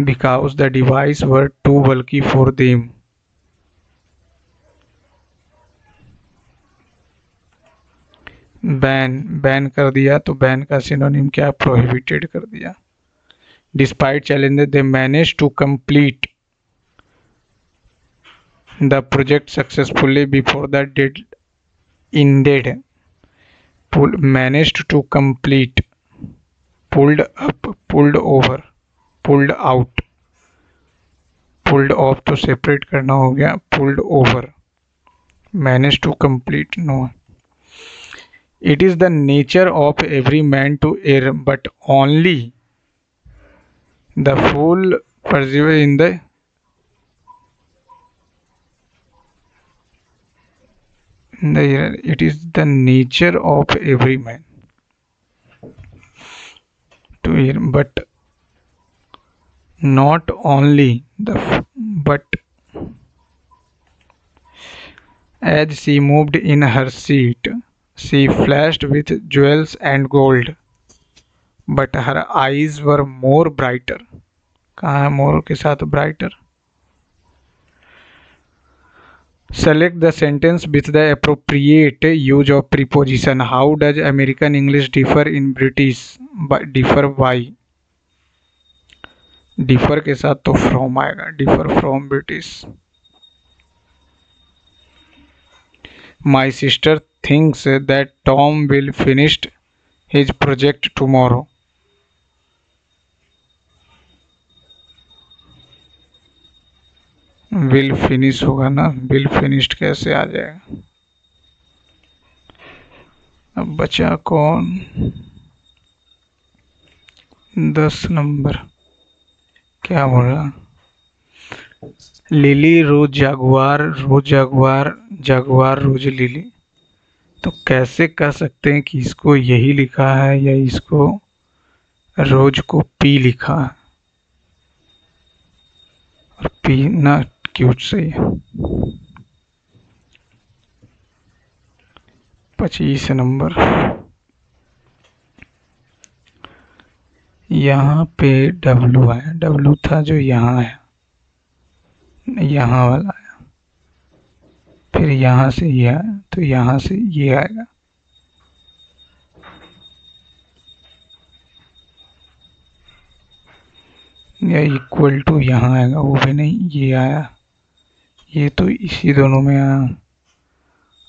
because the device were too bulky for them. Ban कर दिया, तो ban का synonym क्या? Prohibited कर दिया. Despite challenges, they managed to complete the project successfully before the deadline ended. Managed to complete. Pulled up, pulled over, pulled out, pulled off तो separate करना हो गया. Pulled over. Managed to complete. No. It is the nature of every man to err, but only the fool persevere in the error. It is the nature of every man to err, but not only but as she moved in her seat, she flashed with jewels and gold, but her eyes were more brighter. कहाँ है more के साथ brighter? Select the sentence with the appropriate use of preposition. How does American English differ in British? Differ by. Differ के साथ तो from आएगा. Differ from British. My sister thinks that Tom will finish his project tomorrow. Will finish होगा ना. Will finished कैसे आ जाएगा? अब बचा कौन? 10 नंबर. क्या बोल रहा? लिली रोज जागुआर, रोज जागुआर, जागुआर रोज लिली. तो कैसे कह सकते हैं कि इसको यही लिखा है या इसको रोज को पी लिखा है? और पी ना क्यूट सही है। 25 नंबर, यहाँ पे W है, W था जो यहाँ है, यहाँ वाला है, फिर यहाँ से ये आया तो यहाँ से ये आएगा। या इक्वल टू यहाँ आएगा, वो भी नहीं, ये आया, ये तो इसी दोनों में आया,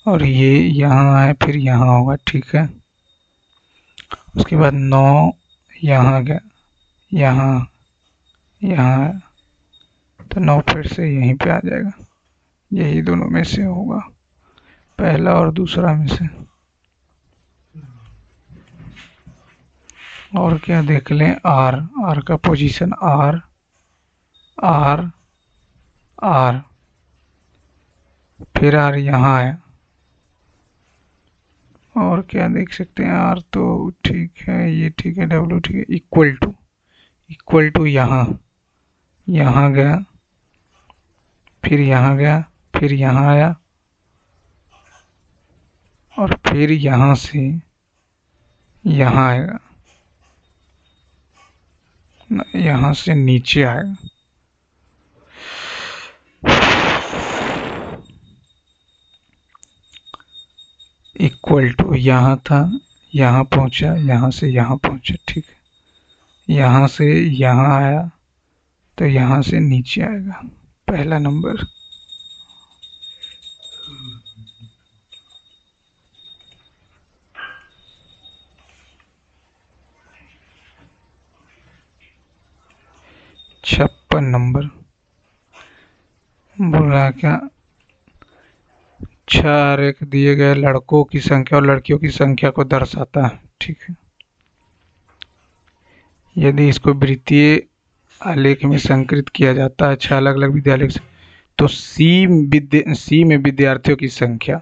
और ये यहाँ आया फिर यहाँ होगा, ठीक है। उसके बाद 9 यहाँ गया, यहाँ आया तो 9 फिर से यहीं पे आ जाएगा। यही दोनों में से होगा, पहला और दूसरा में से। और क्या देख लें, आर का पोजीशन आर, फिर आर यहाँ आया। और क्या देख सकते हैं, आर तो ठीक है, ये ठीक है, डब्ल्यू ठीक है। इक्वल टू यहाँ गया, फिर यहाँ गया, फिर यहाँ आया, और फिर यहाँ से यहाँ आएगा, यहाँ से नीचे आएगा। इक्वल टू यहाँ था, यहाँ पहुँचा, यहाँ से यहाँ पहुँचा, ठीक है। यहाँ से यहाँ आया तो यहाँ से नीचे आएगा, पहला नंबर। छप्पन नंबर बोल रहा क्या, 6 और 1 दिए गए लड़कों की संख्या और लड़कियों की संख्या को दर्शाता है, ठीक है। यदि इसको वृत्तीय आलेख में संकलित किया जाता है 6 अलग अलग विद्यालय से, तो सी में विद्यार्थियों की संख्या,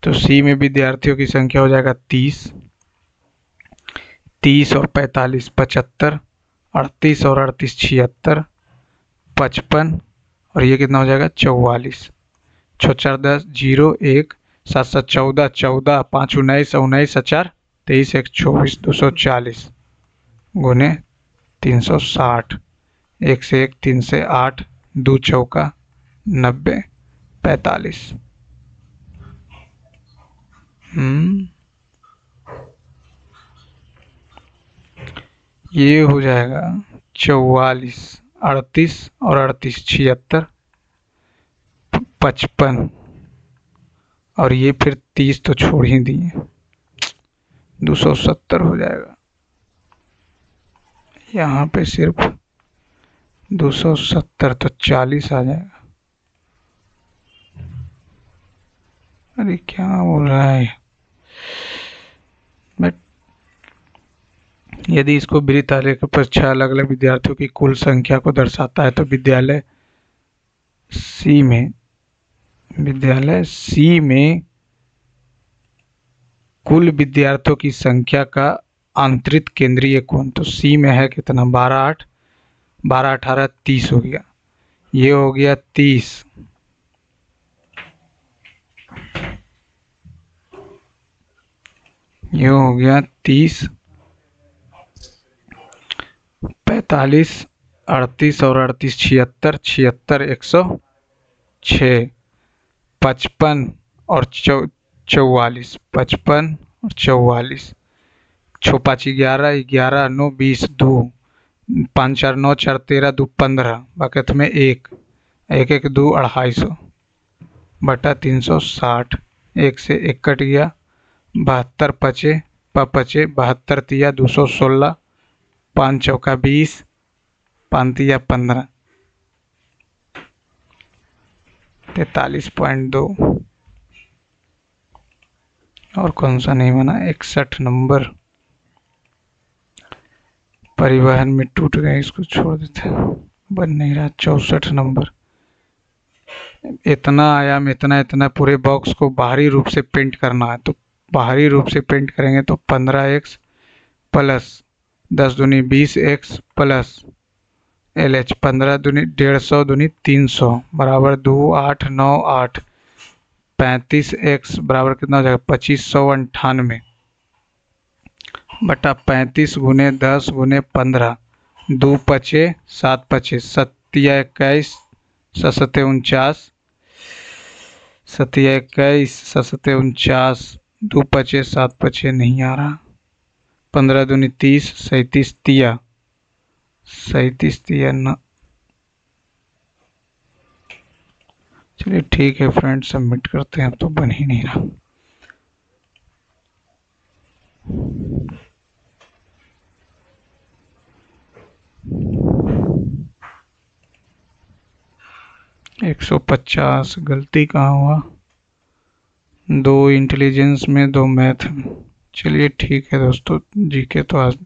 तो सी में विद्यार्थियों की संख्या हो जाएगा 30 और 45 75, 38 और 38 76, 55, और ये कितना हो जाएगा 44। 6 4 10 0 1 7 7 14 14 5 19 19 4 23 1 24 240 गुने 360, 1 से 1 3 से 8 2 चौका 90 45। ये हो जाएगा 44, 38 और 38 76 55, और ये फिर 30 तो छोड़ ही दिए, 270 हो जाएगा। यहाँ पे सिर्फ 270 तो 40 आ जाएगा। अरे क्या बोल रहा है। यदि इसको वृत्त आलेख पर 6 अलग अलग विद्यार्थियों की कुल संख्या को दर्शाता है, तो विद्यालय सी में कुल विद्यार्थियों की संख्या का आंतरिक केंद्रीय कोण, तो सी में है कितना 12 8 12 18 30 हो गया, ये हो गया 30, ये हो गया 30, 45 38 और 38 76 76 106, 55 और 44 55 और 44, 6 5 11 11 9 20 2 5 4 9 4 13 2 15, बकत में 1 1 1 2 250 बटा 360, 1 से 1 कट गया, 72 पचे 72 तिया 216, 5 चौका 20, 5 तिया 15, 43.2। और कौन सा नहीं बना, 61 नंबर, परिवहन में टूट गए, इसको छोड़ देते हैं, बन नहीं रहा। 64 नंबर, इतना आयाम इतना पूरे बॉक्स को बाहरी रूप से प्रिंट करना है, तो बाहरी रूप से प्रिंट करेंगे तो 15x प्लस 10 दूनी 20x प्लस LH 15 दूनी 150 दूनी 300 बराबर 2 8 9 8 35x बराबर कितना हो जाएगा 2598 बटा 35 गुने 10 गुने 15 2 पचे 7 पचे 21 सत्ते 49 21 सत्ते 49 2 पचे 7 पचे नहीं आ रहा 15 दूनी 30 37 तिया 37 तिया न। चलिए ठीक है फ्रेंड, सबमिट करते हैं। अब तो बन ही नहीं रहा। एक 150 गलती कहाँ हुआ? 2 इंटेलिजेंस में 2 मैथ में। चलिए ठीक है दोस्तों, जीके तो आज